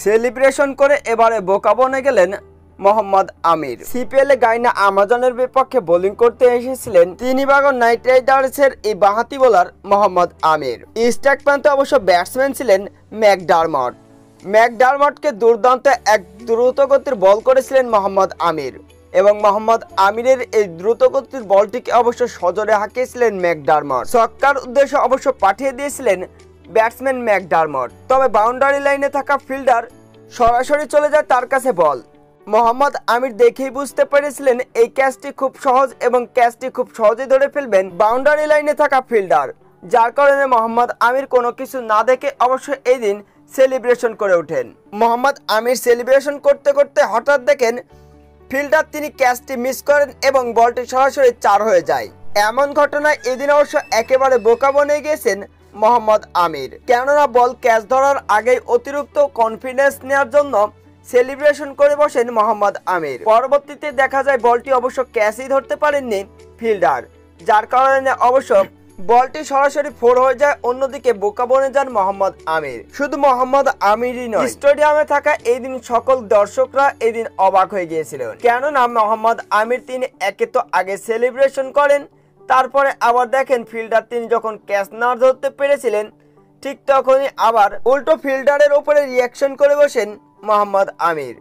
Celebration করে এবারে বোকা বনে গেলেন মোহাম্মদ আমির। সিপিএল এ গাইনা আমাজনের বিপক্ষে বোলিং করতে এসেছিলেন ত্রিনিবাগন নাইট রাইডার্সের এই বাঁহাতি বোলার মোহাম্মদ আমির। স্ট্রাইক প্রান্তে অবশ্য ব্যাটসম্যান ছিলেন ম্যাকডারমট। ম্যাকডারমটকে দুর্দান্ত এক দ্রুতগতির বল করেছিলেন মোহাম্মদ আমির এবং মোহাম্মদ আমিরের এই দ্রুতগতির বলটিকে অবশ্য সজোরে হাঁকিয়েছিলেন ম্যাকডারমট। ছক্কার উদ্দেশ্যে অবশ্য পাঠিয়ে দিয়েছিলেন ব্যাটসম্যান ম্যাকডারমট, তবে বাউন্ডারি লাইনে থাকা ফিল্ডার সরাসরি চলে যায় তার কাছে বল। মোহাম্মদ আমির দেখেই বুঝতে পেরেছিলেন এই ক্যাচটি খুব সহজ এবং ক্যাচটি খুব সহজেই ধরে ফেলবেন বাউন্ডারি লাইনে থাকা ফিল্ডার, যার কারণে মোহাম্মদ আমির কোনো কিছু না দেখে অবশ্য এই দিন সেলিব্রেশন করে ওঠেন। মোহাম্মদ আমির সেলিব্রেশন করতে করতে হঠাৎ দেখেন ফিল্ডার তিনি ক্যাচটি মিস করেন এবং বলটি সরাসরি 4 হয়ে যায়। এমন ঘটনায় এদিন অবশ্য একেবারে বোকা বনে গিয়েছেন মোহাম্মদ আমির, কেননা বল ক্যাচ ধরার আগেই অতিরিক্ত কনফিডেন্স নেওয়ার জন্য সেলিব্রেশন করে বসেন মোহাম্মদ আমির। পরবর্তীতে দেখা যায় বলটি অবশ্য ক্যাচই ধরতে পারেননি ফিল্ডার, যার কারণে অবশ্য বলটি সরাসরি 4 হয়ে যায়। অন্যদিকে বোকা বনে যান মোহাম্মদ আমির। শুধু মোহাম্মদ আমিরই নয়, স্টেডিয়ামে থাকা এই দিন সকল দর্শকরা এই দিন অবাক হয়ে গিয়েছিলেন, কেননা মোহাম্মদ আমির তিনি একে তো আগে সেলিব্রেশন করেন, তারপরে আবার দেখেন ফিল্ডার তিনি যখন ক্যাচ না ধরতে পেরেছিলেন ঠিক তখনই আবার উল্টো ফিল্ডারের উপরে রিয়াকশন করে বসেন মোহাম্মদ আমির।